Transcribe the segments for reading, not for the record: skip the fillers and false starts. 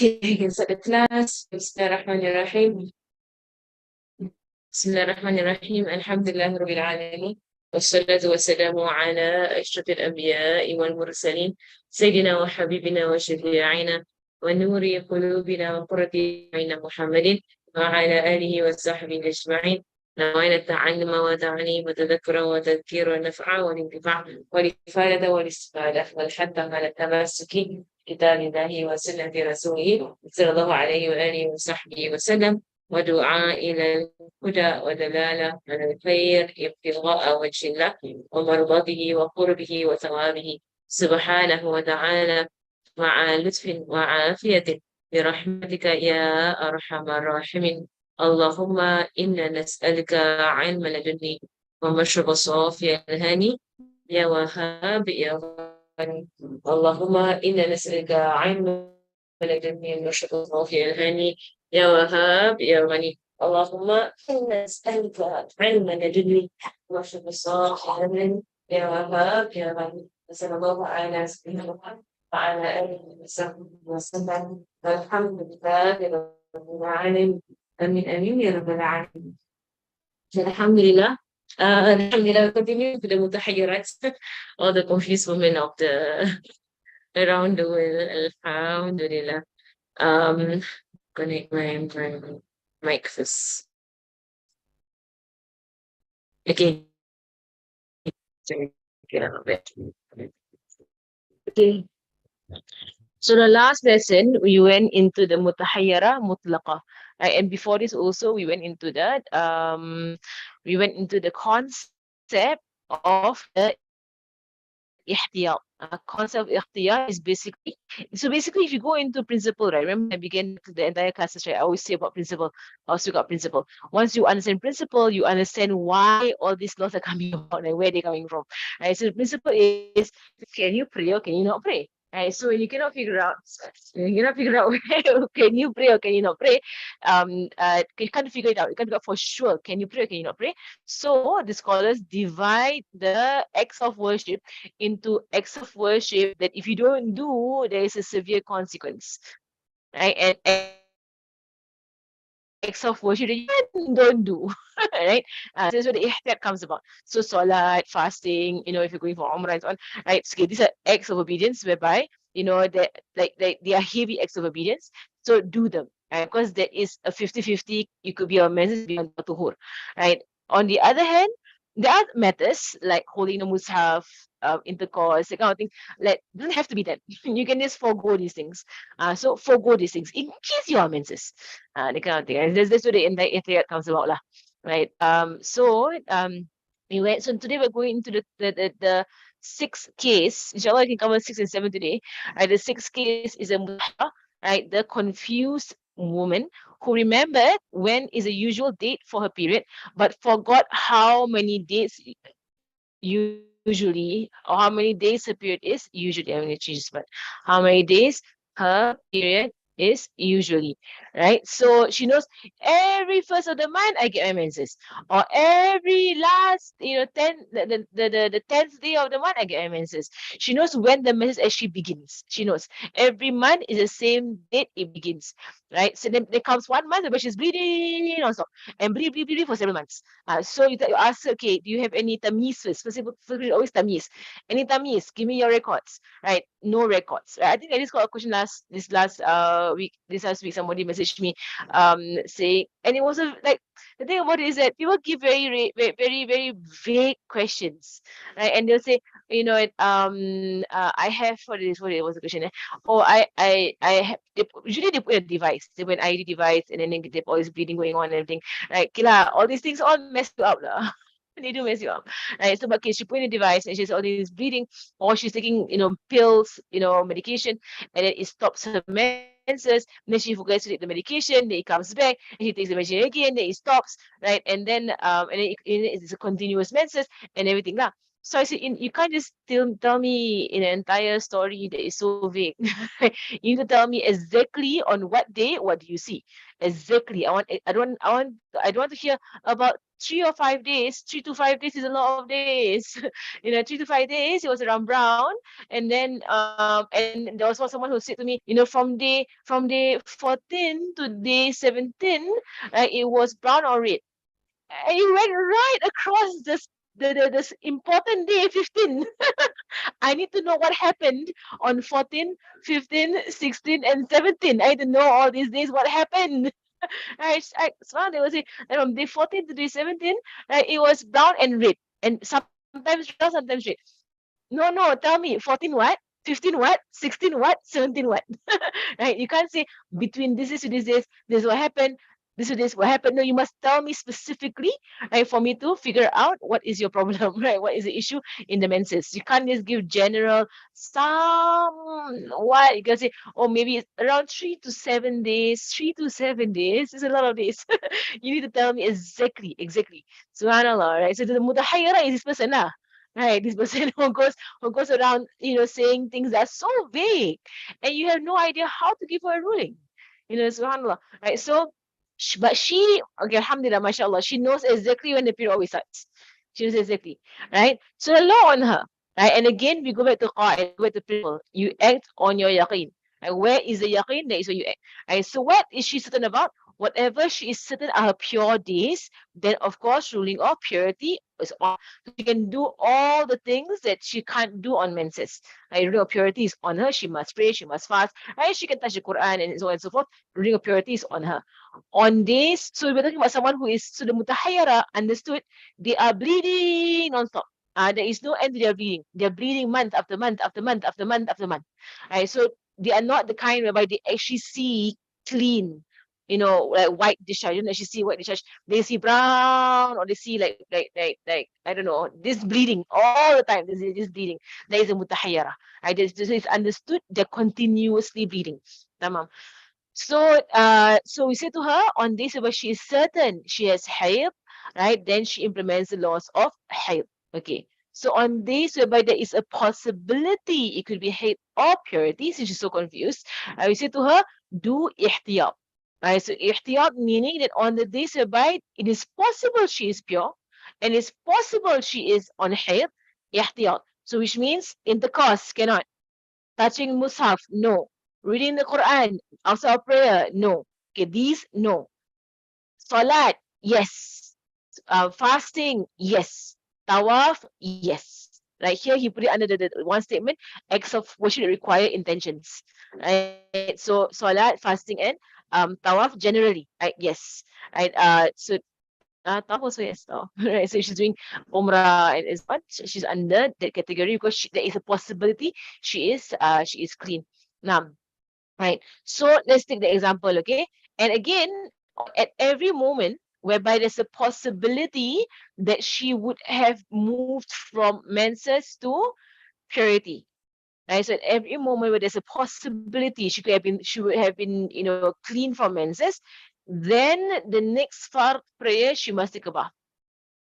Okay, I can start the class. Bismillahirrahmanirrahim. Bismillahirrahmanirrahim. Alhamdulillah Rabbil Alameen. Wassalatu wassalamu ala ashrafil anbiya'i wal mursalin. Sayyidina wa habibina wa shafi'ina wa nuri qulubina wa qurrati a'yunina Muhammadin wa ala alihi wa sahbihi ajma'in. نوينا التعلم وتعليم وتذكر وتذكير ونفع والانتفاع والإفادة والاستفادة والحث على التمسك كتاب الله وسنة رسوله صلى الله عليه وآله وصحبه وسلم ودعاء إلى الهدى ودلالة على الخير ابتغاء وجه الله ومرضاته وقربه وثوابه سبحانه وتعالى مع لطف وعافية برحمتك يا أرحم الراحمين. اللهم إنا نسألك علم لدني ومشرب صافي الهاني يا وهاب يا غني. اللهم إنا نسألك علم لدني ومشرب صافي الهاني يا وهاب يا غني. اللهم إنا نسألك علم لدني ومشرب صافي الهاني يا وهاب يا غني. صلى الله على سيدنا محمد وعلى آله وصحبه وسلم والحمد لله رب العالمين. Amin amin ya rabbal alamin. Alhamdulillah. Alhamdulillah, continue with the mutahayyirat, all the confused women of the around the world. Alhamdulillah. Connect my mic first. Okay. Okay. So the last lesson we went into the mutahayyara mutlaqa. And before this also we went into that. We went into the concept of the ihtiyat. Concept of ihtiyat is basically, so basically if you go into principle, right? Remember I began the entire classes, right? I always say about principle, I speak about principle. Once you understand principle, you understand why all these laws are coming about and where they're coming from. Right? So the principle is, can you pray or can you not pray? Right, so when you cannot figure out, can you pray or can you not pray, you can't figure it out. You can't figure out for sure, can you pray or can you not pray? So the scholars divide the acts of worship into acts of worship that if you don't do, there is a severe consequence, right? And acts of worship that you don't do, right? So that's where the ihtiyat comes about. So salat, fasting, if you're going for umrah and so on, right? So, okay, these are acts of obedience whereby, that they are heavy acts of obedience. So do them, right? Because there is a 50-50, you could be on menses, be on tuhur, right? On the other hand, there are matters like holding the mushaf, intercourse, that kind of thing, like doesn't have to be that. You can just forego these things. So forego these things in case you are menses, that kind of thing. And that's where the entire ihtiyat comes about, lah, right? We went. So today we're going into the sixth case. Inshallah, I can cover 6 and 7 today. Right, the sixth case is a mutah, right? The confused woman who remembered when is a usual date for her period, but forgot how many dates usually, or how many days her period is usually. I'm going to change this, but how many days her period is usually, right? So she knows every first of the month I get my menses, or every last, 10th day of the month I get my menses. She knows when the menses actually begins. She knows every month is the same date it begins, right? So then there comes 1 month where she's bleeding non-stop and bleeding for several months. So you ask her, okay, do you have any tamyiz first? First, always tamyiz. Any tamyiz? Give me your records, right? No records. Right? I think I just got a question last week. Somebody messaged me, saying, and it was like, the thing about it is that people give very, very, very vague questions, right? And they'll say, I have what was the question? Oh, I have. Usually they put a device. They put an IUD device, and then they have all this bleeding going on and everything. Right? Okay, all these things all mess you up, lah. They do mess you up, right? So, but okay, she put in a device and she's all this bleeding, or she's taking, pills, medication, and then it stops her menses. Then she forgets to take the medication. Then it comes back, and she takes the medication again. Then it stops, right? And then it's a continuous menses and everything, lah. So I said, you can't just tell me in an entire story that is so vague. You need to tell me exactly on what day, what do you see? Exactly. I don't want to hear about 3 to 5 days is a lot of days. 3 to 5 days, it was around brown. And there was someone who said to me, from day 14 to day 17, it was brown or red. And it went right across this important day 15. I need to know what happened on 14, 15, 16, and 17. I need to know all these days what happened. So they will say that from day 14 to day 17, it was brown and red. And sometimes brown, sometimes red. No, tell me 14 what? 15 what? 16 what? 17 what? Right? You can't say between this is to this what happened, this to this what happened. No, you must tell me specifically, right, for me to figure out what is your problem, right? What is the issue in the menses? You can't just give general what you can say, oh, maybe it's around 3 to 7 days. 3 to 7 days is a lot of days. You need to tell me exactly. Subhanallah, right? So the mutahayyara is this person lah. Right, this person who goes around, saying things that are so vague, and you have no idea how to give her a ruling. Subhanallah. Right. So, but she, okay, alhamdulillah, mashallah, she knows exactly when the period always starts. She knows exactly. Right. So the law on her. Right. And again, we go back to qaida, we go back to principle. You act on your yaqeen. Right? Where is the yaqeen? That is where you act. Right. So what is she certain about? Whatever she is certain are her pure days, then of course ruling of purity is on. She can do all the things that she can't do on menses. Right? Ruling of purity is on her. She must pray, she must fast, right? She can touch the Quran and so on and so forth. Ruling of purity is on her. On days, so we're talking about someone who is, so the mutahayyara understood, they are bleeding non-stop. There is no end to their bleeding. They're bleeding month after month after month after month after month. Right? So they are not the kind whereby they actually see clean, like white discharge. You don't actually see white discharge. They see brown, or they see like I don't know, this bleeding all the time. This bleeding. There is a mutahayyara. Right? This is understood. They're continuously bleeding. Tamam. So we say to her on this, where she is certain she has hayd, right? Then she implements the laws of hayd. Okay. So on this, whereby there is a possibility it could be hayd or purity, since she's so confused, I will say to her, do ihtiyat. Right? So ihtiyat meaning that on the days whereby it is possible she is pure, and it's possible she is on hayd, ihtiyat. So which means intercourse cannot. Touching mushaf, no. Reading the Quran outside of prayer, no. Okay, these, no. Salat, yes. Fasting, yes. Tawaf, yes. Right here, he put it under the one statement: acts of worship that require intentions. Right. So salat, fasting, and tawaf generally. Right. Yes. Right. Tawaf also yes. Right. So she's doing umrah and is what she's under that category because there is a possibility she is clean. Now, right. So let's take the example, okay? And again, at every moment whereby there's a possibility that she would have moved from menses to purity. Right. So at every moment where there's a possibility she would have been, clean from menses, then the next fard prayer she must take a bath.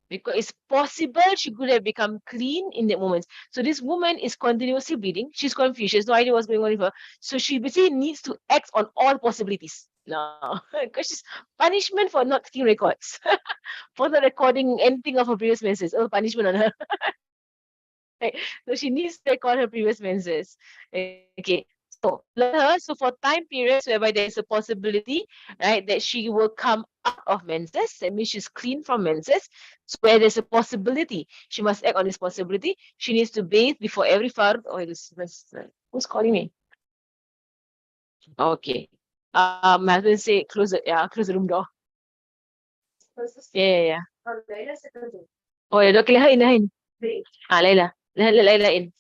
Because it's possible she could have become clean in that moment. So this woman is continuously bleeding. She's confused. She has no idea what's going on with her. So she basically needs to act on all possibilities. No, because she's punishment for not taking records, for not recording anything of her previous menses. Oh, punishment on her. Right? So she needs to record her previous menses. Okay. So let her. So for time periods whereby there is a possibility, right, that she will come out of menses, that means she's clean from menses. So where there's a possibility, she must act on this possibility. She needs to bathe before every fard. Oh, who's calling me? Okay. My husband say close the room door. Yeah. Oh, yeah, okay, lahain. Layla. Layla in.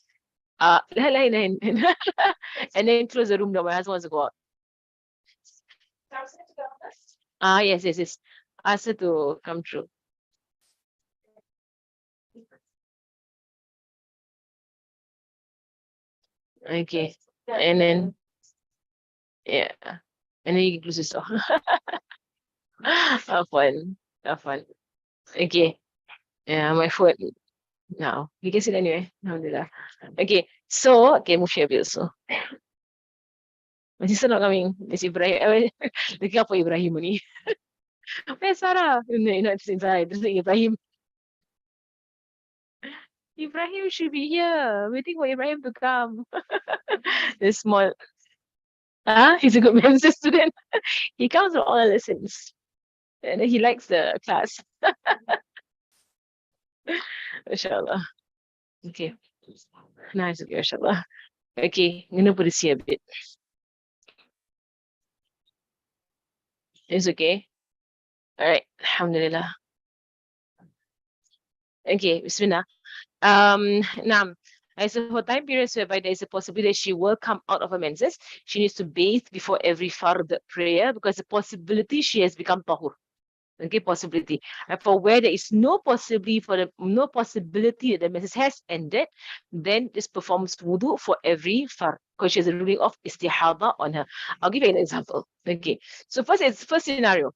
Lahain. And then close the room door. My husband wants to go out. Yes. Ask her to come through. Okay. And then, yeah. And then you close the door. Have fun. Have fun. Okay. Yeah, my foot. Now, you can sit anyway. Alhamdulillah. Okay. So, okay, move here a bit also. My sister not coming. It's Ibrahim. Lagi apa Ibrahim ni? Where's Sarah? No, it's inside. It's Ibrahim. Ibrahim should be here, waiting for Ibrahim to come. The small, he's a good Mensa student. He comes to all the lessons. And he likes the class. MashaAllah. Okay. Nice, okay, MashaAllah. Okay, I'm gonna put this here a bit. It's okay. All right. Alhamdulillah. Okay, Bismillah. Now, as for time periods whereby there is a possibility that she will come out of her menses, she needs to bathe before every fard prayer because the possibility she has become tahur. Okay, possibility. And for where there is no possibility that the menses has ended, then this performs wudu for every fard because she has a ruling of istihadhah on her. I'll give you an example. Okay, so first scenario.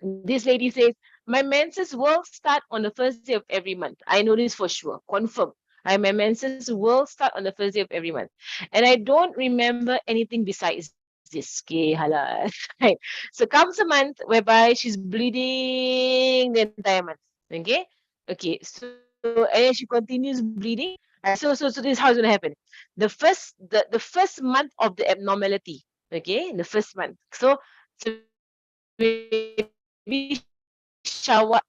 This lady says, my menses will start on the first day of every month. I know this for sure, confirm. My menses will start on the first day of every month. And I don't remember anything besides this. Okay, halal. Right. So comes a month whereby she's bleeding the entire month. Okay? Okay. So and then she continues bleeding. So this is how it's gonna happen. The first month of the abnormality. Okay, the first month. So maybe Shawwal,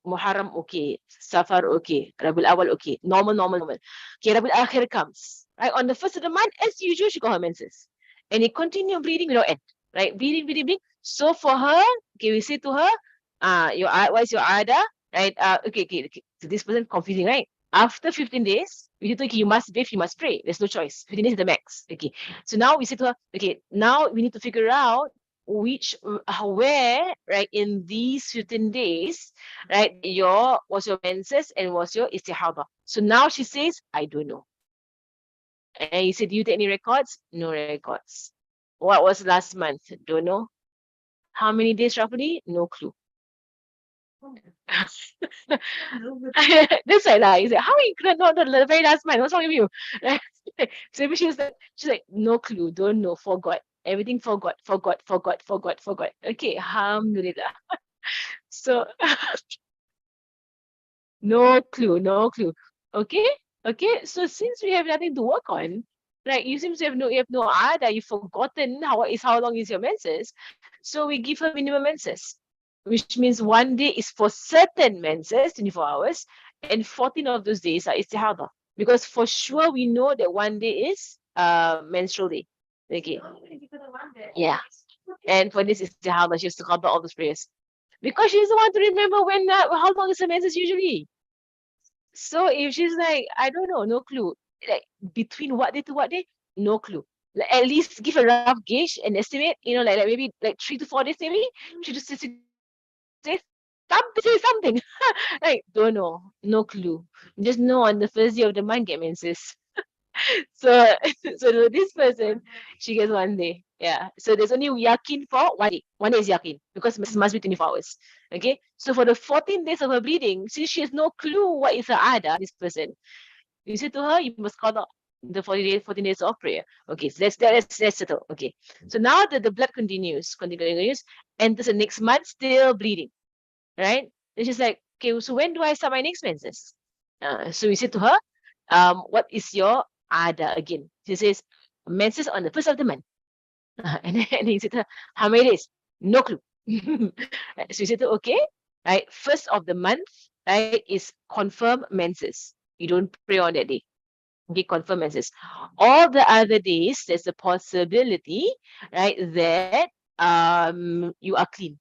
Muharram okay, Safar okay, Rabiul Awal okay, normal. Okay, Rabiul Akhir comes. Right, on the first of the month, as usual, she got her menses. And it continue bleeding without end. Right, bleeding. So for her, okay, we say to her, what is your ada? Right, okay. So this person confusing, right? After 15 days, we say, okay, you must bathe, you must pray. There's no choice. 15 days is the max. Okay. So now we say to her, okay, now we need to figure out where right in these 15 days right was your menses and was your istihadhah. So now she says, I don't know. And you said, do you take any records? No records. What was last month? Don't know. How many days roughly? No clue. That's like that. You say, how you could not know the very last month? What's wrong with you? So maybe she's like, no clue, don't know, forgot. Everything forgot. Okay, alhamdulillah. So no clue. Okay. So since we have nothing to work on, right? You seem to have you have no idea. You've forgotten how long is your menses. So we give her minimum menses, which means one day is for certain menses, 24 hours, and 14 of those days are istihadhah. Because for sure we know that one day is menstrual day. Okay. Yeah. And for this istihadhah, she has to cover all those prayers. Because she doesn't want to remember how long is her menses usually. So if she's like, I don't know, no clue, like between what day to what day, no clue. Like, at least give a rough gauge and estimate, like maybe like 3 to 4 days, maybe 3 to 6 days. Say something. Like, don't know, no clue. Just know on the first day of the month get menses. So, so this person, she gets one day. Yeah. So there's only yakin for one day. One day is yakin because it must be 24 hours. Okay. So for the 14 days of her bleeding, since she has no clue what is her ada, this person, you say to her, you must call out the 14 days of prayer. Okay. So that's settled. Okay. So now the blood continues, and the next month still bleeding. Right. And she's like, okay, so when do I start my next menses? So we say to her, what is your ada again? She says, menses on the first of the month. And then he said, how many days? No clue. So he said, okay, right, first of the month, right, is confirm menses. You don't pray on that day. Okay, confirm menses. All the other days, there's a possibility, right, that you are clean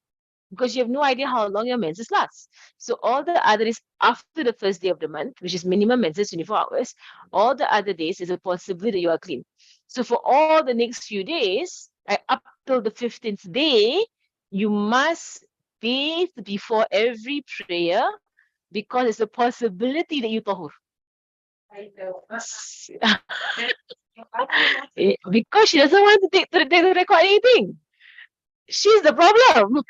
because you have no idea how long your menses last. So all the other days after the first day of the month, which is minimum menses 24 hours, all the other days is a possibility that you are clean. So for all the next few days, right, up till the 15th day, you must bathe before every prayer because it's a possibility that you tahur. Because she doesn't want to take the record anything. She's the problem.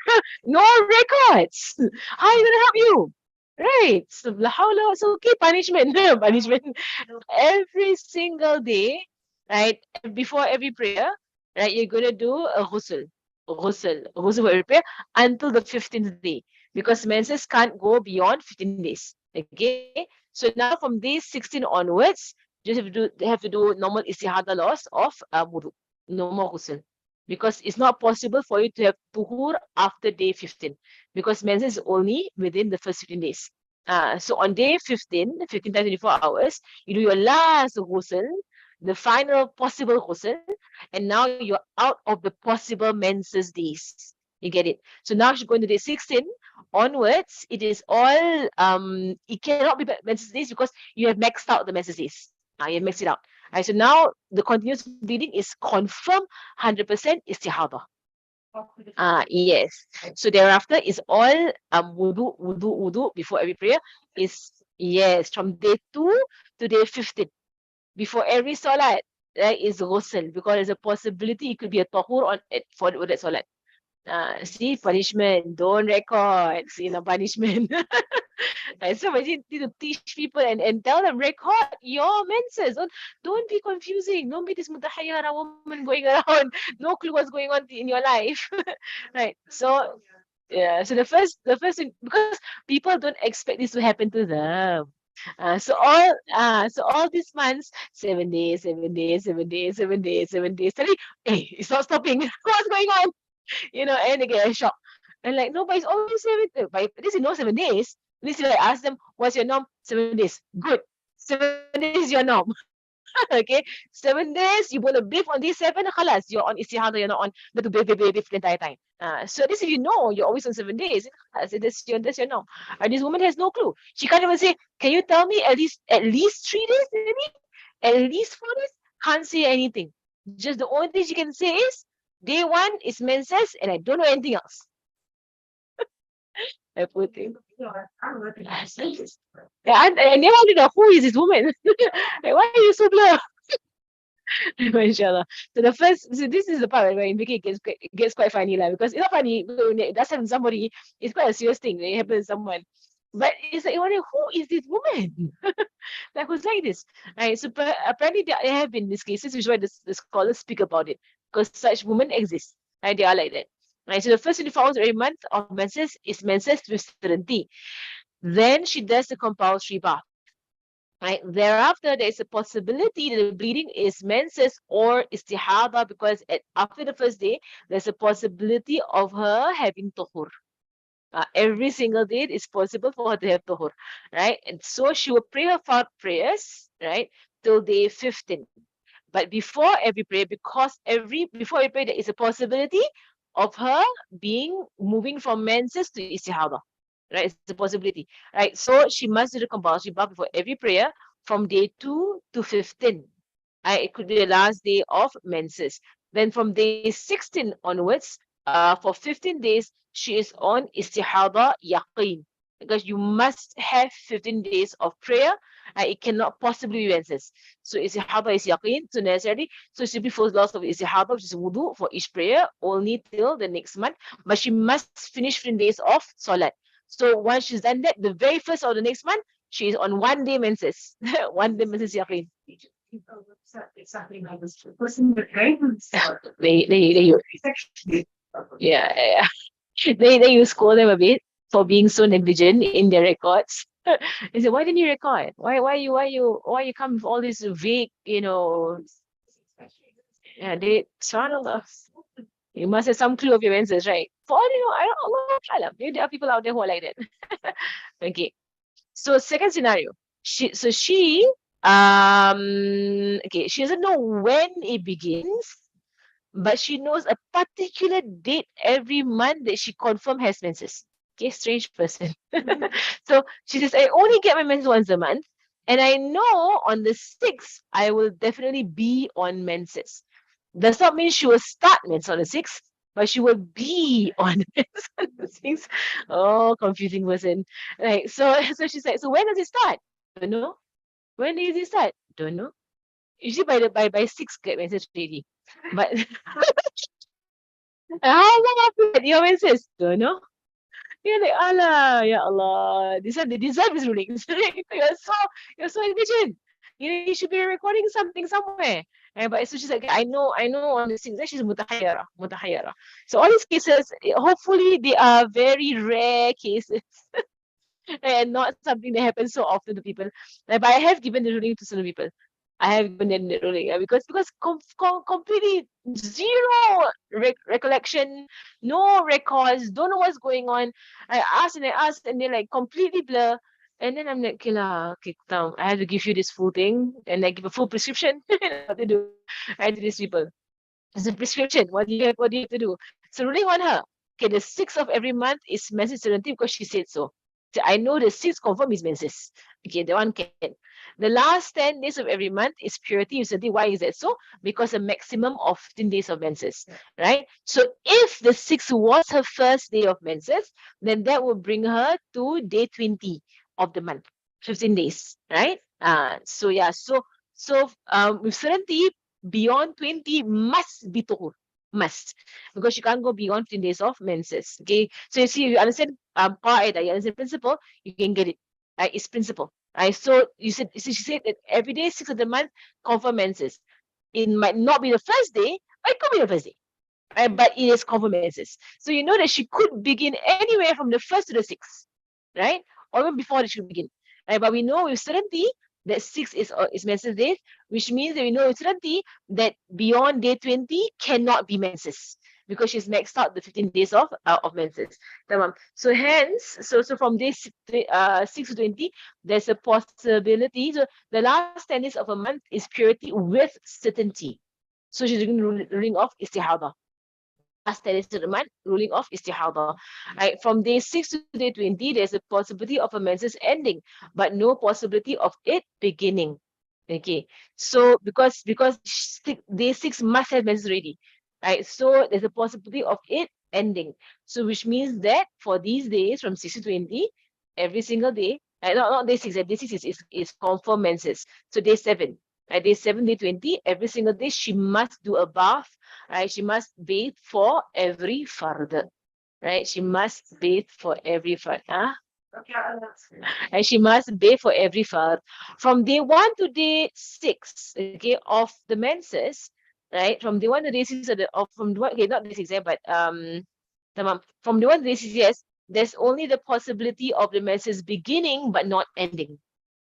No records. How are you gonna help you? Right. So it's okay. Punishment. Punishment. Every single day, right? Before every prayer, right? You're gonna do a ghusl. ghusl for every prayer until the 15th day, because menses can't go beyond 15 days. Okay, so now from day 16 onwards, you just have to do normal istihadha laws of wudu, no more ghusl, because it's not possible for you to have tuhur after day 15, because menses is only within the first 15 days. So on day 15, 15 times 24 hours, you do your last ghusl, the final possible ghusl, and now you're out of the possible menses days. You get it? So now she's going to day 16 onwards, it is all it cannot be menses days because you have maxed out the menses days. You have maxed it out. Right, so now the continuous bleeding is confirmed 100% istihadha. Yes. So thereafter is all wudu before every prayer is, yes, from day 2 to day 15. Before every salat, right, is ghusl, because there's a possibility it could be a tahur on it for that salat. See, punishment, don't record, see, punishment. Right, so imagine need to teach people and tell them, record your menses. Don't be confusing. Don't be this mutahayyara woman going around, no clue what's going on in your life. Right. So yeah, so the first thing, because people don't expect this to happen to them. So all these months, 7 days, 7 days, 7 days, 7 days, 7 days. Suddenly, hey, it's not stopping. What's going on? And they get a shock. And like, no, but it's always 7 days. But at least you know 7 days. At least you like ask them, what's your norm? 7 days. Good. 7 days is your norm. Okay. 7 days, you want to breathe on day 7, khalas, you're on istihada, you're not on the to breathe the entire time. So at least if you know you're always on 7 days, khalas, that's your norm. And this woman has no clue. She can't even say, can you tell me at least 3 days, maybe? At least 4 days? Can't say anything. Just the only thing she can say is, day 1 is menses, and I don't know anything else. I put it. Yeah, I never know who is this woman. Like, why are you so blur? Mashallah. So this is the part where it gets quite funny, like, because it's not funny when it does happen to somebody. It's quite a serious thing when it happens to someone. But it's like, wondering, who is this woman? Like, who's like this? Right. So apparently there have been these cases, which is why the scholars speak about it, because such women exist. Right, they are like that. Right. So the first 24 hours every month of menses is menses with certainty. Then she does the compulsory bath. Right. Thereafter, there is a possibility that the bleeding is menses or istihadha, because after the first day, there's a possibility of her having tuhur. Every single day, it's possible for her to have tuhur, right? And so she will pray her fard prayers, right, till day 15. But before every prayer, because before every prayer, there is a possibility of her moving from menses to istihadha. Right, it's a possibility. Right, so she must do the compulsory bath before every prayer from day 2 to 15. It could be the last day of menses. Then from day 16 onwards, for 15 days, she is on istihada yaqeen, because you must have 15 days of prayer. It cannot possibly be menses. So istihada is yaqeen, so necessarily. So she fulfills lots of istihada, which is wudu, for each prayer, only till the next month. But she must finish 15 days of salat. So once she's done that, the very first of the next month, she is on 1 day menses. 1 day menses yaqeen. Exactly how this person yeah. They scold them a bit for being so negligent in their records. They say, why didn't you record? Why you come with all this vague, yeah, subhanallah. You must have some clue of your answers, right? For all you know, I don't know. Maybe there are people out there who are like that. Okay. So second scenario. She she doesn't know when it begins, but she knows a particular date every month that she confirmed has menses. Okay, strange person. So she says, I only get my menses once a month, and I know on the 6th I will definitely be on menses. Does not mean she will start menses on the 6th, but she will be on menses on the 6th. Oh, confusing person. Right. So she's like, so when does it start? Don't know. When does it start? Don't know. Usually by 6 get menses ready. But how long after that your menses? Don't know. You're like, Allah, ya Allah. They deserve these rulings. you're so intelligent. You should be recording something somewhere. But so she's like, I know on the 6th, she's mutahayyara. So all these cases, hopefully they are very rare cases and not something that happens so often to people. But I have given the ruling to certain people. I have given them the ruling because completely zero recollection, no records, don't know what's going on. I asked, and they're like completely blur. And then I'm like, okay, lah, okay, now I have to give you this full thing and I give a full prescription. What to do? I to these people. It's a prescription. What do you have to do? So ruling on her. Okay, the 6th of every month is menses serenity because she said so. So I know the 6th confirm is menses. Okay, the one can. The last 10 days of every month is purity serenity. Why is that so? Because a maximum of 15 days of menses, right? So if the 6th was her first day of menses, then that will bring her to day 20 of the month, 15 days, right? So yeah, with serenity, beyond 20 must be tuhur. Must. Because you can't go beyond 15 days of menses. Okay. So you see, you understand qaida, you understand principle, you can get it. Right? It's principle. Right. So she said that every day, 6 of the month, confirm menses. It might not be the first day, but it could be the first day. Right? But it is confirm menses. So you know that she could begin anywhere from the 1st to the 6th. Right? Or even before that she begin. Right? But we know with certainty that 6 is menses days, which means that we know with certainty that beyond day 20 cannot be menses because she's maxed out the 15 days of menses. So hence, so from day 6 to 20, there's a possibility. So the last 10 days of a month is purity with certainty. So she's ruling off istihadhah. Last 10 days of the month, ruling off istihadhah. Right? From day 6 to day 20, there's a possibility of a menses ending, but no possibility of it beginning. Okay. So because day 6 must have menses already. Right? So there's a possibility of it ending. So which means that for these days from 6 to 20, every single day, not day 6, day 6 is confirmed menses. So day 7. Right, day 7, day 20, every single day she must do a bath. Right, she must bathe for every fard. Right, she must bathe for every fard. Huh? And she must bathe for every fard. From day 1 to day 6, okay, of the menses, right? From day 1 to day 6 okay, not day 6, but from day 1 to day 6, yes, there's only the possibility of the menses beginning but not ending.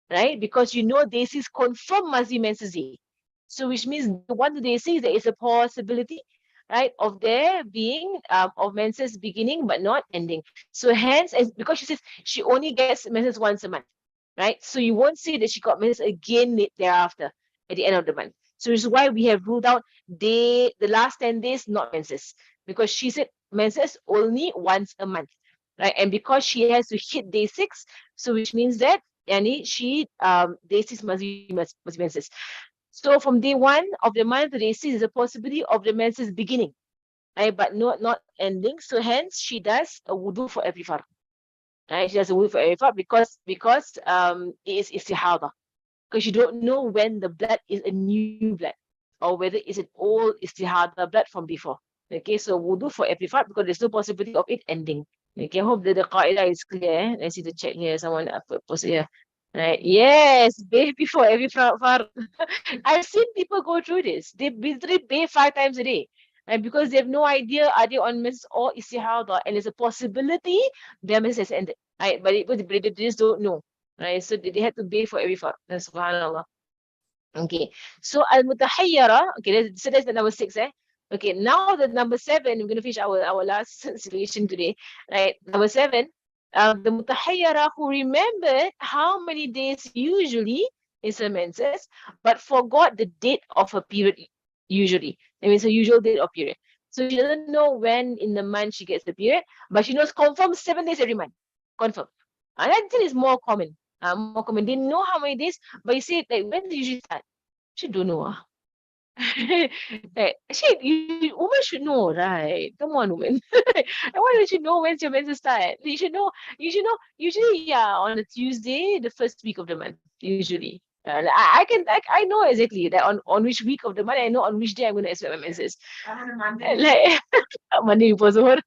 Right? Because you know day 6 confirm must be menses day. So which means 1 to day 6, there is a possibility, right, of there being of menses beginning but not ending. So hence, because she says she only gets menses once a month, right? So you won't say that she got menses again thereafter at the end of the month. So which is why we have ruled out the last 10 days not menses, because she said menses only once a month, right? And because she has to hit day 6, so which means that she day 6 must be menses. So from day 1 of the month to day 6 is a possibility of the menses beginning, right? But not ending. So hence she does a wudu for every fard. Right? She does a wudu for every fard because it is istihadhah. Because you don't know when the blood is a new blood or whether it's an old istihadhah blood from before. Okay, so wudu for every fard because there's no possibility of it ending. Okay, I hope that the qaida is clear. I see the check here. Someone posted here. Right. Yes, bathe before every fard. I've seen people go through this. They literally bathe 5 times a day. And because they have no idea are they on menses or istihadhah, and there's a possibility their menses has ended. Right? But they just don't know. Right? So they had to bathe for every fard. Subhanallah. Okay. So al-mutahayyara. Okay, so that's the number 6, eh? Okay, now the number 7, we're gonna finish our last situation today. Right? Number 7, the mutahayyara who remembered how many days usually is her menses, but forgot the date of her period usually. I mean, it's a usual date or period. So she doesn't know when in the month she gets the period, but she knows confirm 7 days every month. Confirm. And I think it's more common. More common. They know how many days, but you see, like, when do you usually start? She don't know. Like, women should know, right? Come on, women. Why don't you know when's your menses start? You should know, usually, yeah, on a Tuesday, the first week of the month, usually. Like, I know exactly that on which week of the month, I know on which day I'm going to expect my menses. Like, Monday before Zohar.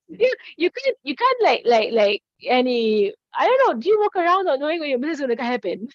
You can't like any, I don't know, do you walk around not knowing when your menses is going to happen?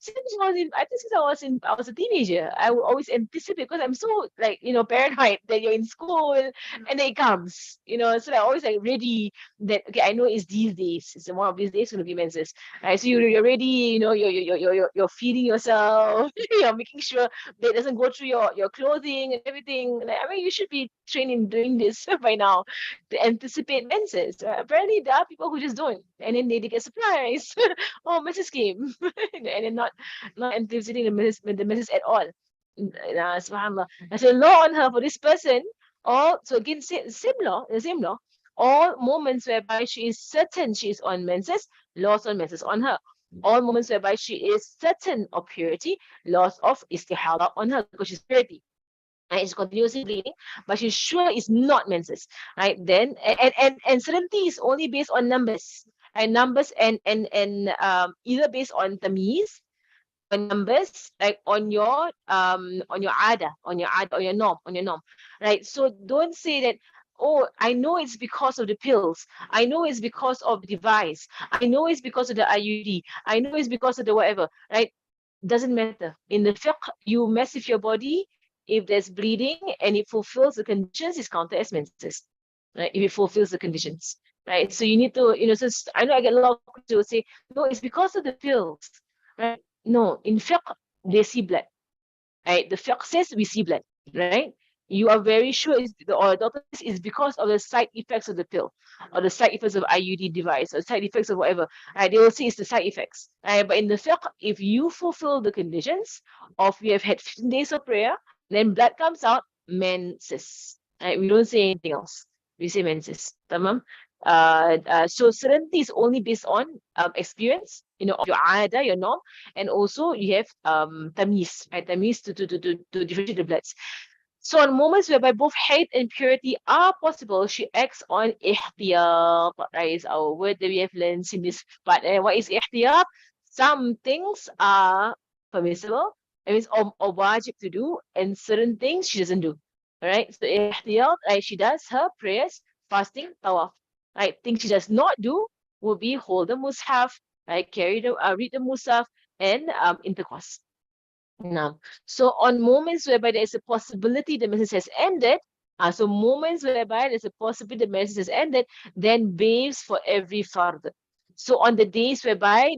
I think since I was a teenager, I would always anticipate because I'm so like, paranoid that you're in school and then it comes, so I'm always like ready that, okay, I know it's these days. It's one of these days going to be menses. Right? So you're ready, you're feeding yourself, you're making sure that it doesn't go through your clothing and everything. Like, I mean, you should be trained in doing this by now to anticipate menses. Apparently, there are people who just don't, and then they get surprised. Oh, menses came, and then not anticipating the menses at all. Subhanallah. And so law on her for this person, so again, the same law. All moments whereby she is certain she is on menses, laws on menses on her. All moments whereby she is certain of purity, laws of istihadhah on her because she's purity. Right? It's continuously bleeding, but she's sure it's not menses. Right? Then and certainty is only based on numbers. And numbers and either based on tamyiz or numbers, like on your ada, or your norm. Right? So don't say that, oh, I know it's because of the pills. I know it's because of the device. I know it's because of the IUD. I know it's because of the whatever. Right? Doesn't matter. In the fiqh, you mess with your body. If there's bleeding and it fulfills the conditions, it's counted as menses. Right? If it fulfills the conditions. Right? So you need to, so I know I get a lot of people who say, no, it's because of the pills. Right? No, in fiqh, they see blood. Right? The fiqh says we see blood. Right? You are very sure or the doctor says it's because of the side effects of the pill or the side effects of IUD device or side effects of whatever. Right? They will say it's the side effects. Right? But in the fiqh, if you fulfill the conditions of you have had 15 days of prayer, then blood comes out, menses. Right? We don't say anything else. We say menses. Tamam? So certainty is only based on experience, of your ada, your norm, and also you have tamyiz, right? Tamyiz to differentiate the bloods. So on moments whereby both hate and purity are possible, she acts on ihtiyat, right? Is our word that we have learned in this part. And what is ihtiyat? Some things are permissible, it means or wajib to do, and certain things she doesn't do. All right. So ihtiyat, right? She does her prayers, fasting, tawaf. Right. Things she does not do will be hold the mushaf, right? Read the mushaf, and intercourse. Now, so on moments whereby there is a possibility the message has ended, so moments whereby there's a possibility the message has ended, then bathes for every fard. So on the days whereby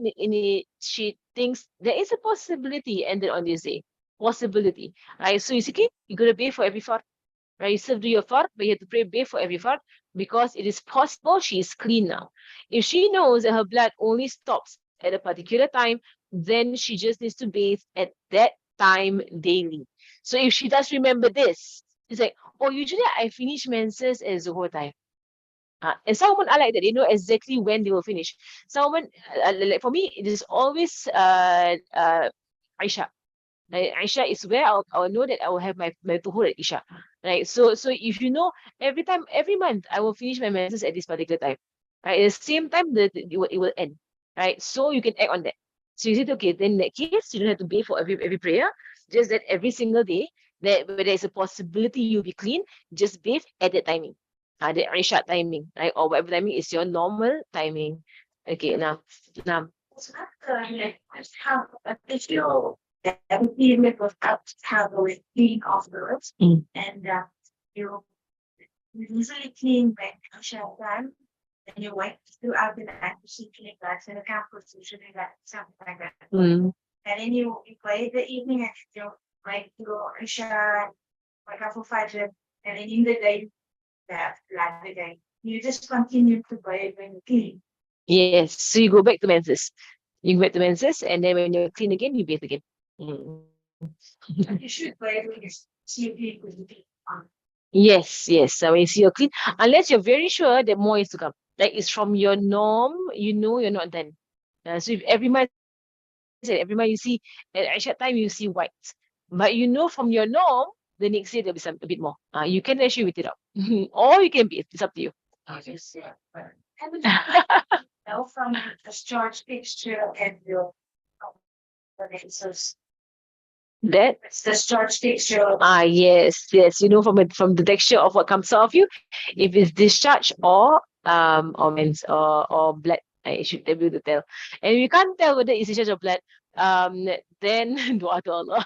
she thinks there is a possibility ended on this day, possibility, right? So you see, okay, you're gonna bathe for every fard, right? You still do your fard, but you have to pray bathe for every fard because it is possible she is clean now. If she knows that her blood only stops at a particular time, then she just needs to bathe at that time daily. So if she does remember this, it's like, oh, usually I finish menses at Zuhur time. And someone I like that they know exactly when they will finish. Someone like for me, it is always Aisha. Like Aisha is where I'll know that I will have my tuhur at Isha. Right. So if you know every month I will finish my menses at this particular time. Right. At the same time it will end. Right. So you can act on that. So you said, okay, then in that case, you don't have to pay for every prayer. Just that every single day, that where there's a possibility you'll be clean, just bathe at that timing. The Aisha timing, right? Or whatever timing is your normal timing. Okay, now. So that's how I feel that period without how the clean afterwards. Mm. And you usually clean when you shower time, and you wipe throughout the night to see clean bags and a camper usually that something like that. Mm. And then you play the evening and you like to go and shower, like for 5 and then in the day that like the day. You just continue to play when you clean. Yes, so you go back to menses. You go back to menses, and then when you're clean again, you bathe again. Mm. You should play when you see people on. Yes. So when you see you're clean, unless you're very sure that more is to come. Like it's from your norm, you're not done. So if every month you see at Aisha time you see white, but you know from your norm the next day there'll be a bit more. You can actually wait it up, or you can be. It's up to you. Yes, yeah. Haven't know from the discharge picture and your That it's the discharge picture. yes, you know from the texture of what comes out of you, if it's discharge or blood. I should be able to tell. And you can't tell whether it's discharge or blood, Then dua to Allah.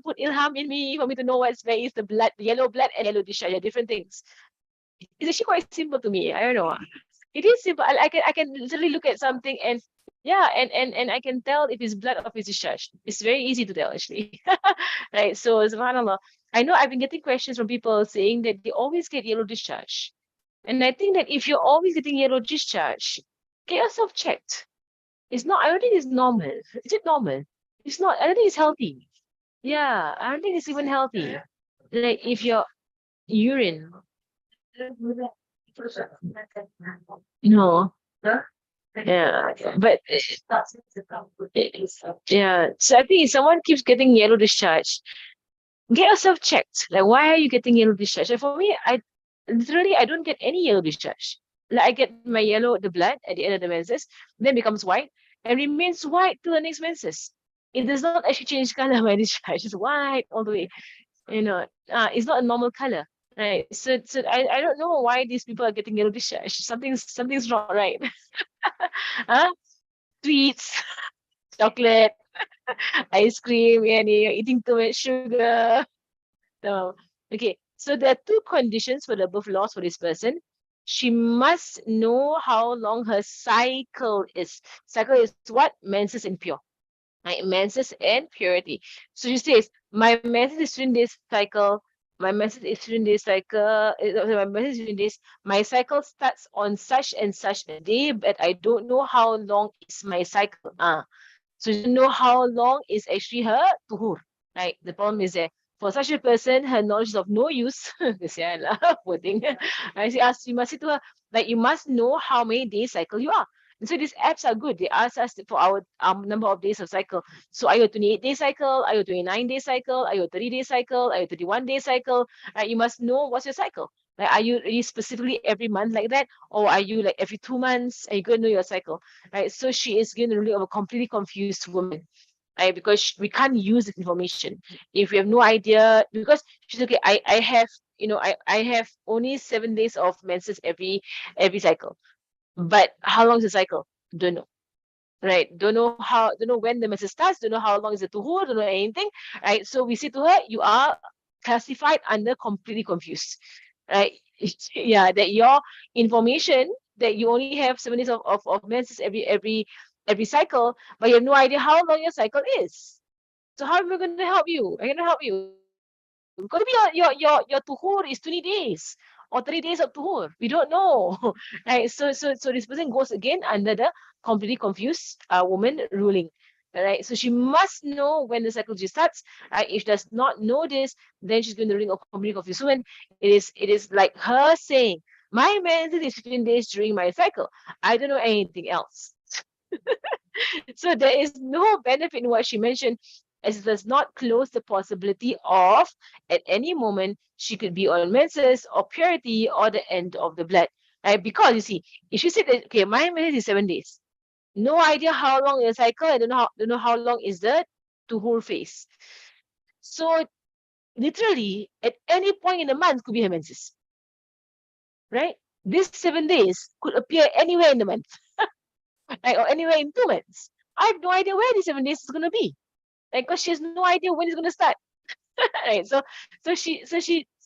Put ilham in me for me to know what's where is the blood, the yellow blood and yellow discharge are different things. It's actually quite simple to me. I don't know. It is simple. I can literally look at something and yeah, and I can tell if it's blood or if it's discharge. It's very easy to tell actually. Right. So subhanAllah. I know I've been getting questions from people saying that they always get yellow discharge. And I think that if you're always getting yellow discharge, get yourself checked. It's not, I don't think it's normal. Is it normal? It's not, I don't think it's healthy. Yeah, I don't think it's even healthy. Like if your urine, no, yeah, but yeah. So I think if someone keeps getting yellow discharge, get yourself checked. Like, why are you getting yellow discharge? Like for me, I literally I don't get any yellow discharge. Like I get my yellow, the blood at the end of the menses, then becomes white and remains white till the next menses. It does not actually change color my discharge. It's white all the way. You know, it's not a normal color. Right. So I don't know why these people are getting yellow discharge. Something's not right. Huh? Sweets, chocolate, ice cream, and you're eating too much sugar. No. Okay. So there are two conditions for the birth loss for this person. She must know how long her cycle is. Cycle is what? Menses and pure. Right? Menses and purity. So she says, my menses is 15 days cycle. My menses is 15 days cycle. My menses is 15 days. My cycle starts on such and such a day, but I don't know how long is my cycle. So you know how long is actually her tuhur. Right? The problem is that for such a person, her knowledge is of no use. Kesian lah, poor thing. I say, ask, you must say to her, like, you must know how many days cycle you are. And so these apps are good. They ask us for our number of days of cycle. So are you a 28-day cycle? Are you a 29-day cycle? Are you a 30-day cycle? Are you a 31-day cycle? Right? You must know what's your cycle. Like, are you specifically every month like that? Or are you like every 2 months? Are you going to know your cycle? Right? So she is going to really of a completely confused woman. Right? Because we can't use this information if we have no idea. Because she's okay. I have I have only 7 days of menses every cycle. But how long is the cycle? Don't know. Right? Don't know when the menses starts. Don't know how long is the tuhur. Don't know anything. Right? So we say to her, you are classified under completely confused. Right? Yeah, that your information that you only have 7 days of menses every cycle, but you have no idea how long your cycle is. So how am I going to help you? I'm going to help you because maybe your tuhur is 20 days or 30 days of tuhur. We don't know. Right? So this person goes again under the completely confused woman ruling. Right? So she must know when the cycle starts. If she does not know this, then she's going to ring a completely confused woman. It is like her saying, my menses is 15 days during my cycle. I don't know anything else. So there is no benefit in what she mentioned, as it does not close the possibility of at any moment she could be on menses or purity or the end of the blood. Right? Because you see, if she said that, okay, my menses is 7 days, no idea how long is the cycle, I don't know how long is the tuhur phase. So literally at any point in the month could be her menses. Right? This 7 days could appear anywhere in the month. Right? Or anywhere in 2 months. I have no idea where these 7 days is going to be. Like, because she has no idea when it's going to start. Right? So she,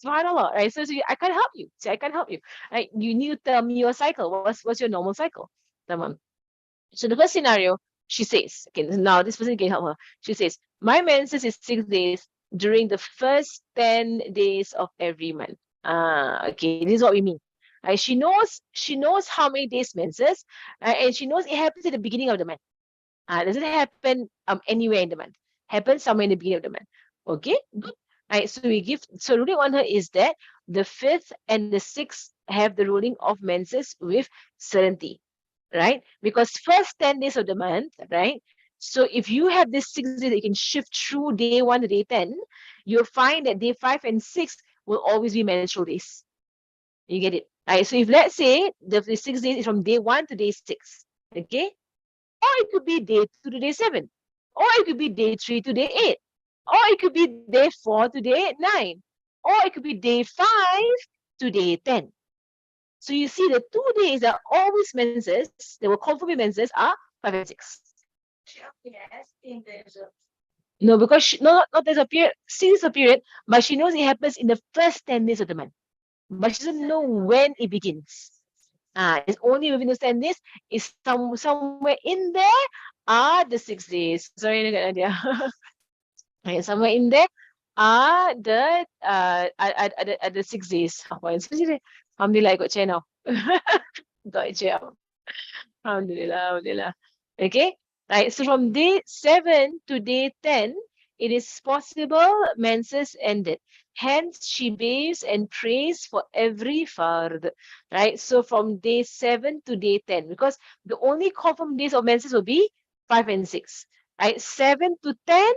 subhanAllah, right? So I can't help you. See, I can't help you. Right? You need to tell me your cycle. What's your normal cycle? Tamam. So the first scenario, she says, okay, now this person can help her. She says, my menses is 6 days during the first 10 days of every month. Okay, this is what we mean. She knows how many days menses, and she knows it happens at the beginning of the month. Doesn't happen anywhere in the month. Happens somewhere in the beginning of the month. Okay, good. Right, so ruling on her is that the 5th and the 6th have the ruling of menses with certainty, right? Because first 10 days of the month, right? So if you have this 6 days that you can shift through day 1 to day 10, you'll find that day 5 and 6 will always be menstrual days. You get it? Right. So if let's say the 6 days is from day 1 to day 6, okay? Or it could be day 2 to day 7. Or it could be day 3 to day 8. Or it could be day 4 to day 9. Or it could be day 5 to day 10. So you see the 2 days that are always menses, they will confirm menses are 5 and 6. She appears in the No, because not there's a period, since a period, but she knows it happens in the first 10 days of the month. But she doesn't know when it begins. It's only within those 10 days, is somewhere in there are the 6 days. Sorry, Nadia. Right, somewhere in there are the 6 days. Apa yang sini? Alhamdulillah, I got chair now. Got a chair. Alhamdulillah, alhamdulillah. Okay, right. So from day 7 to day 10, it is possible menses ended. Hence, she bathes and prays for every fard. Right. So from day 7 to day 10, because the only confirmed days of menses will be 5 and 6. Right. 7 to 10,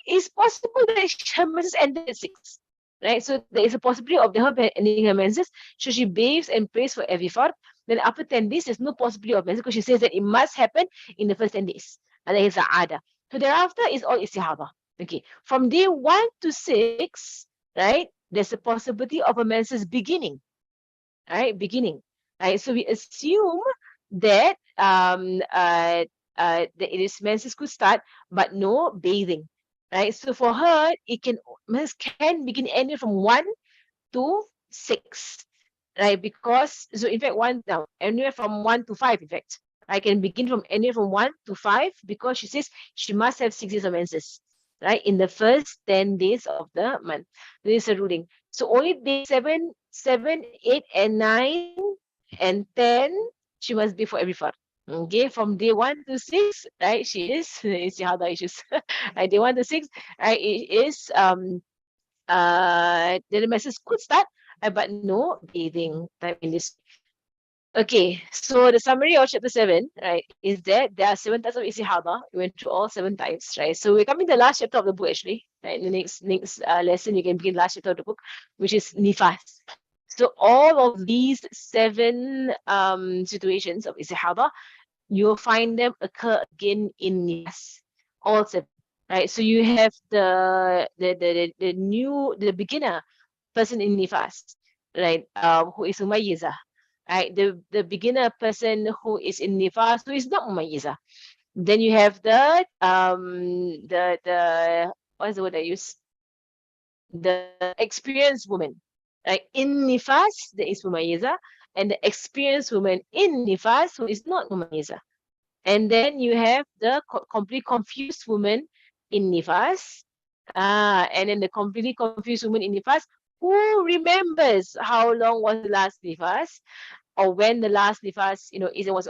it's possible that her menses ended at 6. Right. So there is a possibility of her ending her menses. So she bathes and prays for every fard. Then after 10 days, there's no possibility of menses because she says that it must happen in the first 10 days. And that is the ada. So thereafter is all istihadhah. Okay. From day 1 to 6, right, there's a possibility of a menses beginning. Right, beginning. Right. So we assume that that it is menses could start, but no bathing. Right. So for her, menses can begin anywhere from 1 to 6. Right, because so in fact anywhere from 1 to 5, in fact. I can begin from anywhere from 1 to 5 because she says she must have 6 days of menses, right, in the first 10 days of the month. This is a ruling. So only day 7, 8, and 9 and 10, she must be for every fard. Okay, from day 1 to 6, right, she is, you see how the issues. Right, day 1 to 6, right, it is the menses could start, but no bathing time in this. Okay, so the summary of chapter 7, right, is that there are 7 types of istihadhah. We went through all 7 types, right? So we're coming to the last chapter of the book, actually. Right, in the next lesson, you can begin the last chapter of the book, which is nifas. So all of these 7 situations of istihadhah, you'll find them occur again in nifas. All 7, right? So you have the beginner person in nifas, right? Who is mumayyiza, right? The beginner person who is in nifas who is not mumayyiza. Then you have the what's the word I use? The experienced woman, right? In nifas there is mumayyiza, and the experienced woman in nifas who is not mumayyiza. And then you have the complete confused woman in nifas. And then the completely confused woman in nifas who remembers how long was the last nifas, or when the last nifas,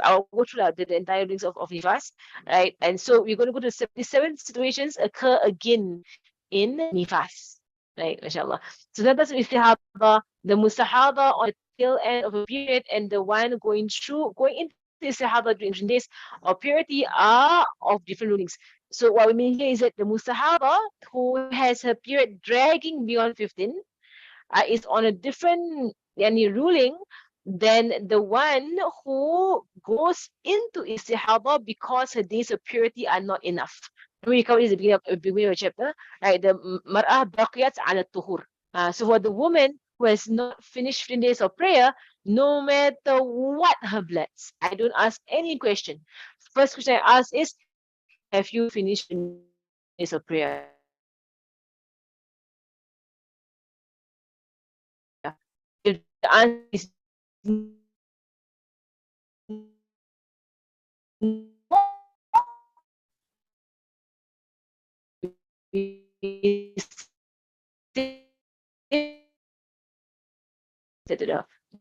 I'll go through the entire rings of nifas, right? And so we're going to go to the 7 situations occur again in nifas, right? MashaAllah. So that's istihadhah, the mustahadhah on the tail end of a period, and the one going into istihadhah during days of purity are of different rulings. So what we mean here is that the mustahadhah who has her period dragging beyond 15 is on a different ruling than the one who goes into istihadhah because her days of purity are not enough. We covered this at the beginning of the chapter, right? The mar'ah baqiyat ala tuhur. So for the woman who has not finished 15 days of prayer, no matter what her bloods, I don't ask any question. First question I ask is, have you finished 15 days of prayer? If the answer is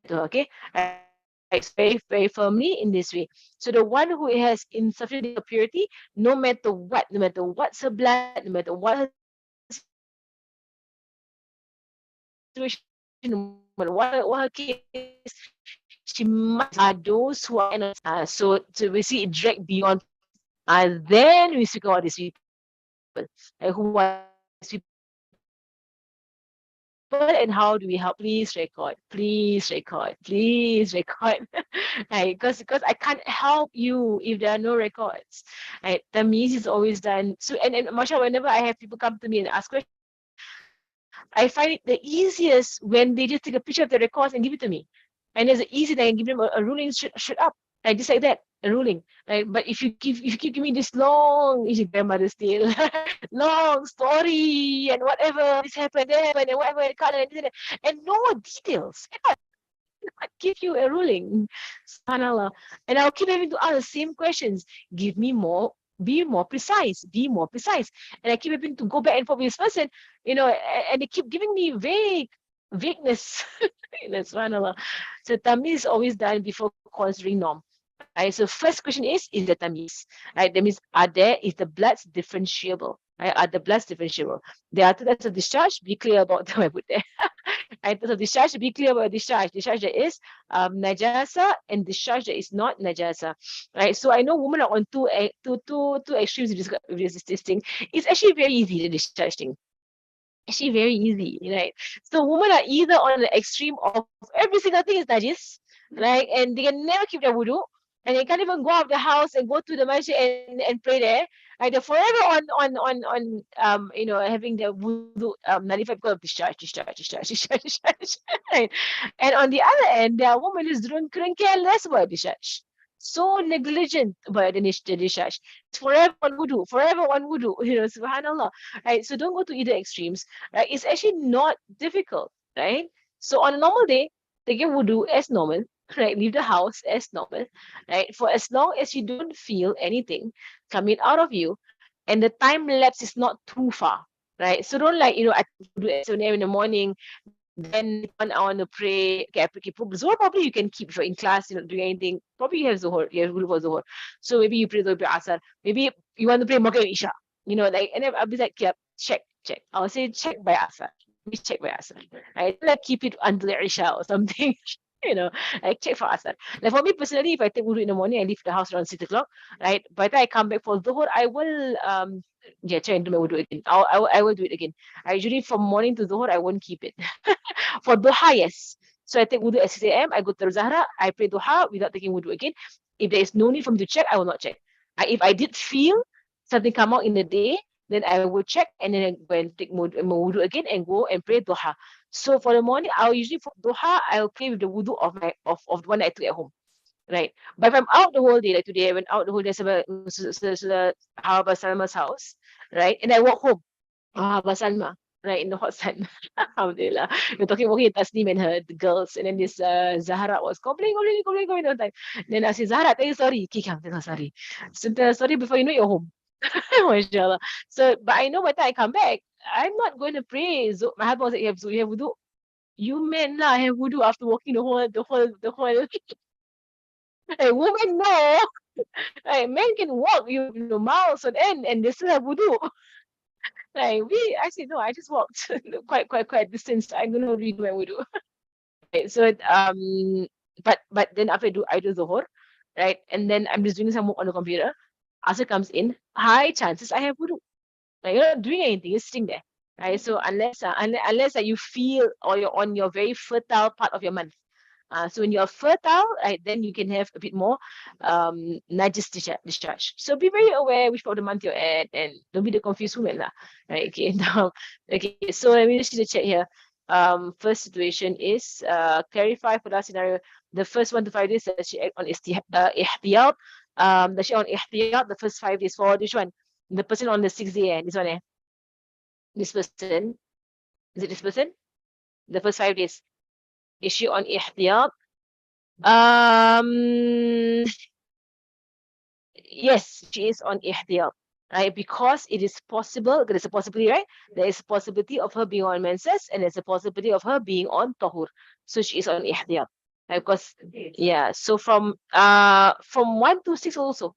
okay, right, very, very firmly in this way. So the one who has insufficient days of purity, no matter what's her blood, no matter what her situation, no matter what her case, she must are those who are so we see it drag beyond. And then we speak about these people, who are these people and how do we help? Please record, please record, please record. Right, because I can't help you if there are no records. Right, the means is always done. So and Masha, whenever I have people come to me and ask questions, I find it the easiest when they just take a picture of the records and give it to me. And there's an easy that I can give them a ruling should up. Right, just like that, a ruling. Right, but if you keep giving me this long, is your grandmother still long story and whatever this happened, that happened, and whatever color and no details. I give you a ruling, subhanallah, and I'll keep having to ask the same questions. Give me more. Be more precise. Be more precise. And I keep having to go back and forth with this person, and they keep giving me vagueness. Subhanallah. So tamyiz is always done before considering norm. Right. So first question is the tamyiz. Right. That means is the bloods differentiable? Right? Are the bloods differentiable? There are two types of discharge. Be clear about them. I put there. Right. So discharge, be clear about discharge. Discharge that is najasa and discharge that is not najasa. Right. So I know women are on two extremes with this thing. It's actually very easy, the discharge thing. Actually very easy, right? So women are either on the extreme of every single thing is najis, right? And they can never keep their wudu, and they can't even go out of the house and go to the masjid and pray there. Right? They're forever on having their wudu nullified because of discharge. Right? And on the other end, there are women who couldn't care less about discharge. So negligent about the discharge. Forever on wudu, subhanallah. Right? So don't go to either extremes, right? It's actually not difficult, right? So on a normal day, take your wudu as normal, right? Leave the house as normal, right? For as long as you don't feel anything coming out of you, and the time lapse is not too far, right? So don't I do at 7 a.m. in the morning, then 1 hour to pray. Okay, Zohar probably you can keep in class, doing anything. Probably you have Zohar, you have wudu for Zohar. So maybe you pray Zohar, pray Asar. Maybe you want to pray Maghrib Isha. And then I'll be like, yeah, check. I'll say check by Asar. We check by Asar. Right? Like keep it until Isha or something. Like check for Asar. Like for me personally, if I take wudu in the morning, I leave the house around 6 o'clock. Right? By the time I come back for Zohar, I will check and do my wudu again. I will do it again. I usually from morning to Zohar, I won't keep it. For duha, yes. So I take wudu at 6 a.m. I go to Zahra, I pray duha without taking wudu again. If there is no need for me to check, I will not check. If I did feel something come out in the day, then I will check and then I go and take wudu again and go and pray duha. So for the morning, I'll usually for duha, I'll pray with the wudu of the one I took at home. Right. But if I'm out the whole day, like today, I went out the whole day to Abba Salma's house, right? And I walk home. Abba Salma, right, in the hot sun. Alhamdulillah. We're talking about Tasneem and the girls, and then this Zahra was complaining all the time. Then I said, Zahra, tell you sorry. Kikam, tell her sorry. So tell her sorry before you know you're home. MashaAllah. So, but I know by the time I come back, I'm not going to pray. My husband was like, you have wudu. You men lah have wudu after walking the whole. Hey, women know. Hey, men can walk miles on end and they still have wudu. I said no, I just walked quite distance. I'm gonna redo my wudu. Right, so but then after I do Zohor, right, and then I'm just doing some work on the computer. Asr comes in, high chances I have wudu. Like you're not doing anything, you're sitting there, right? So unless you feel or you're on your very fertile part of your month. So when you're fertile, right, then you can have a bit more najis discharge. So be very aware which part of the month you're at and don't be the confused woman. Right, okay. Now, okay, so let me just see the chat here. First situation is clarify for that scenario. The first 1 to 5 days that she act on ihtiyat. Does she on ihtiyat the first 5 days for which one? The person on the 6th day, this one, this person. Is it this person? The first 5 days. Is she on ihtiyat? Yes, she is on ihtiyat, right? Because it is possible, there is a possibility, right? There is a possibility of her being on menses and there's a possibility of her being on tahur. So she is on ihtiyat. Right? Because, yeah, so from 1 to 6 also,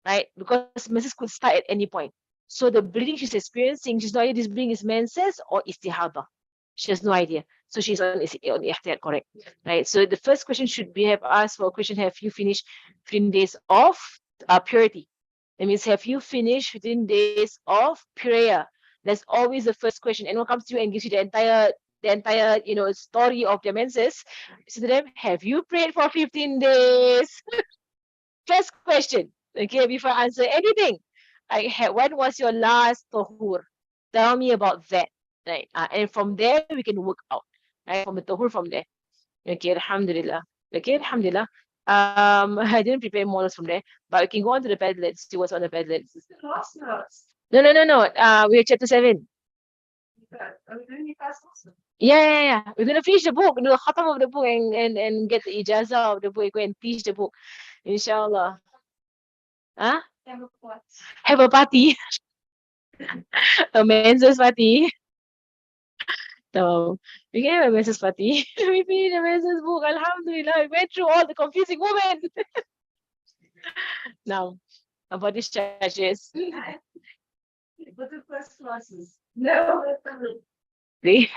right? Because menses could start at any point. So the bleeding she's experiencing, she's not idea this bleeding is menses or istihadhah. She has no idea. So she's on ihtiyat, correct? Right. So the first question should be have asked for a question, have you finished 15 days of purity? That means have you finished 15 days of prayer? That's always the first question. Anyone comes to you and gives you the entire story of their menses. So to them, have you prayed for 15 days? First question. Okay, before I answer anything. When was your last tahur? Tell me about that. Right. And from there we can work out. Right. From the tahur from there. Okay, alhamdulillah. Okay, alhamdulillah. I didn't prepare models from there, but we can go on to the Padlet, see what's on the Padlet. This is the last notes. No. We're chapter 7. Are we doing the class also? Yeah. We're gonna finish the book, do the khatam of the book, and get the ijazah of the book, go and teach the book, inshallah. Huh? Have a what? Have a party, a menses party. So we can have a menses party. We finished the menses book. Alhamdulillah, we went through all the confusing women. Now, about these charges. But the first classes. No, See?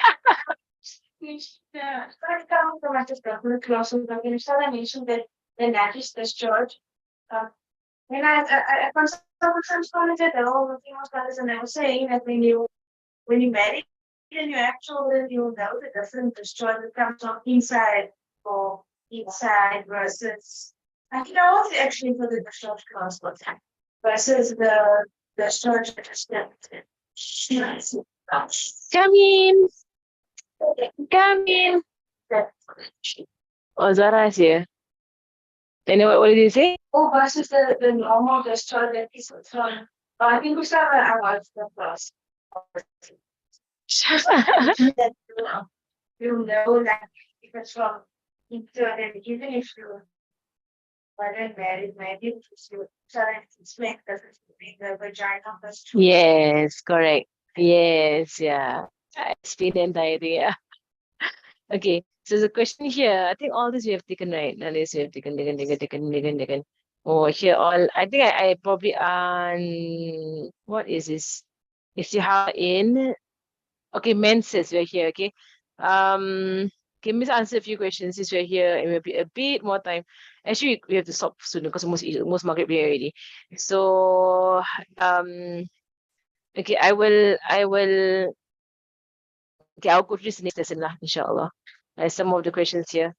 yeah. I come from my particular classes. I'm going to mention that the National Church. And I sometimes found that all the female scholars and I was saying that when you marry and you actually you know the different discharge that comes from inside or inside versus I can also actually for the discharge class versus the discharge that is Come in. Come in. Oh, Zara is here. Then what did you say? Oh, versus the normal discharge that is from I think we start I watched the class. That you know that if it's from internal, even if you weren't married, maybe if you expect that the vagina was true. Yes, correct. Yes, yeah. I explained the entire thing, yeah. Okay, so the question here, I think all this we have taken, right? All this we have taken. Oh, here all, I think I probably, what is this? Istihadhah in, okay, menses, we're here, okay. Okay, Miss answer a few questions since we're here and we'll be a bit more time. Actually, we have to stop soon because almost Maghrib here already. So, okay, okay, I'll go through this next lesson lah, inshallah. Some of the questions here.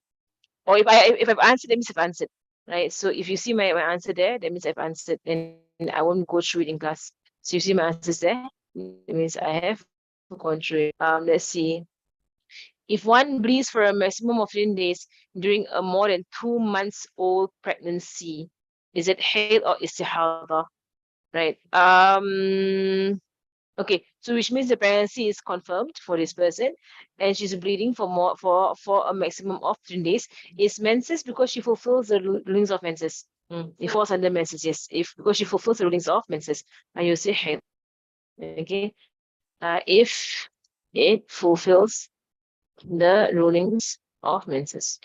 Or if I've answered, that means I've answered. Right? So if you see my answer there, that means I've answered and I won't go through it in class. So you see my answers there, that means I have gone through it. Let's see. If one bleeds for a maximum of 15 days during a more than 2 months old pregnancy, is it hayd or istihadhah? Right. Okay, so which means the pregnancy is confirmed for this person and she's bleeding for a maximum of 3 days. Is menses because she fulfills the rulings of menses. It falls under menses, yes. If because she fulfills the rulings of menses, and you say hayd. Okay. If it fulfills the rulings of menses.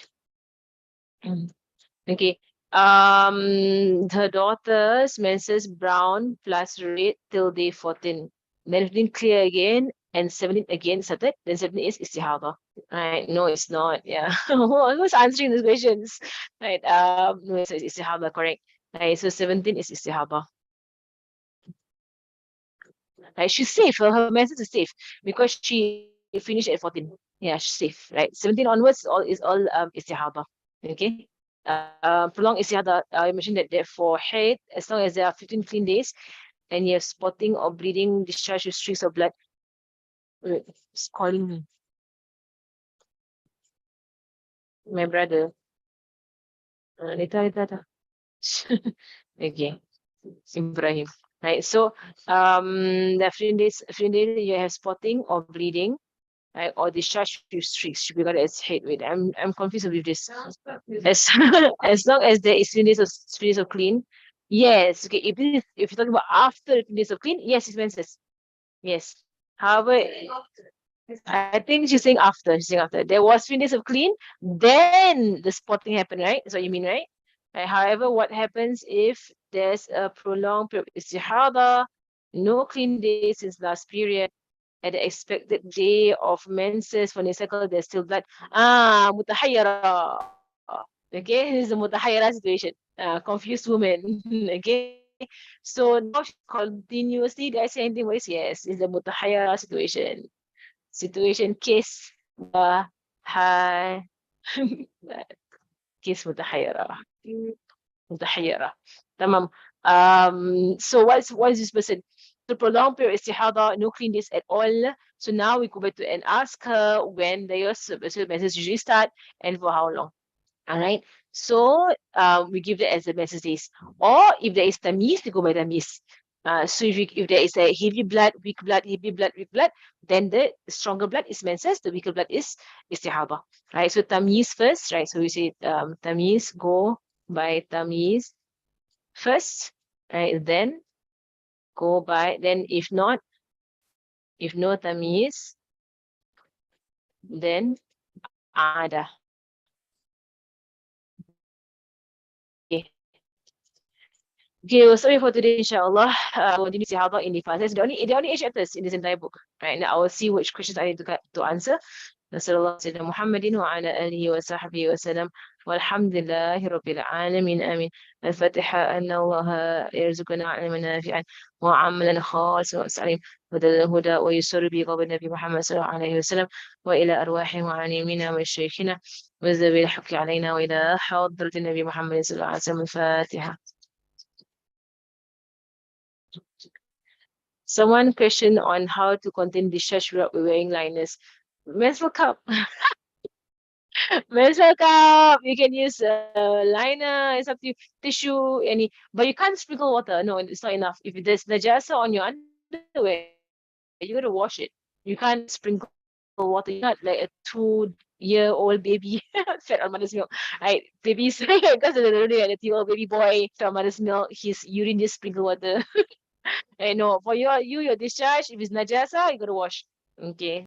Okay. Her daughter's menses brown plus red till day 14. Then 15 clear again and 17 again started. Then 17 is istihadhah. Right? No, it's not. Yeah. Who's answering these questions? Right. No, it's istihadhah, correct. Right. So 17 is istihadhah. Right. She's safe. Her menses is safe because she finished at 14. Yeah, she's safe. Right. 17 onwards is all istihadhah. Okay. Prolonged istihadhah, I mentioned that for hayd, as long as there are 15 clean days and you have spotting or bleeding, discharge with streaks of blood. Wait, it's calling me. My brother. Later. Okay. Ibrahim. Right. So the 15 days you have spotting or bleeding, right, or discharge with streaks should be got as hayd. Wait, I'm confused with this. As as long as there is 15 days of clean. Yes, okay. If you're talking about after 15 days of clean, yes, it's menses. Yes. However, I think she's saying after. She's saying after. There was 15 days of clean, then the spotting happened, right? That's what you mean, right? Right. However, what happens if there's a prolonged period of istihadhah, no clean days since last period, at the expected day of menses for the cycle, there's still blood. Mutahayyara. Okay, this is a mutahayyara situation. Confused woman. Okay. So now she's continuously, did I say anything worse? Yes, it's the mutahayyara situation. Situation case case mutahayyara. Mutahayyara. Tamam. So what is this person? The prolonged period istihadhah, no clean days at all. So now we go back to and ask her when the menses usually start and for how long. All right. So we give that as the menses days. Or if there is tamis, we go by tamis. So if there is a heavy blood, weak blood, heavy blood, weak blood, then the stronger blood is menses, the weaker blood is istihadhah. Right. So tamis first, right? So we say tamis, go by tamis first, right? Then go by, then if not, if no tamis, then ada. Okay. Okay, well, sorry for today, inshallah. Continue to see how about in the fast. There are only 8 chapters in this entire book, right? Now I will see which questions I need to answer. نسأل الله سيدنا محمد وعلى آله وصحبه وسلم والحمد لله رب العالمين آمين. الفاتحة أن الله يرزقنا علما نافعا وعملا خالصا وسعيدا هدى الهدى ويسر به قبل النبي محمد صلى الله عليه وسلم وإلى أرواح معلمينا وشيخنا وذوي الحق علينا وإلى حضرة النبي محمد صلى الله عليه وسلم. الفاتحة. Someone questioned on how to contain discharge without wearing liners. Menstrual cup. Menstrual cup. You can use liner. It's up to you. Tissue. But you can't sprinkle water. No, it's not enough. If there's najasa on your underwear, you gotta wash it. You can't sprinkle water. You're not like a 2-year-old baby fed on mother's milk. Right? Babies, because the 2-year-old baby boy fed on mother's milk, his urine just sprinkle water. No, for your discharge, if it's najasa, you gotta wash. Okay.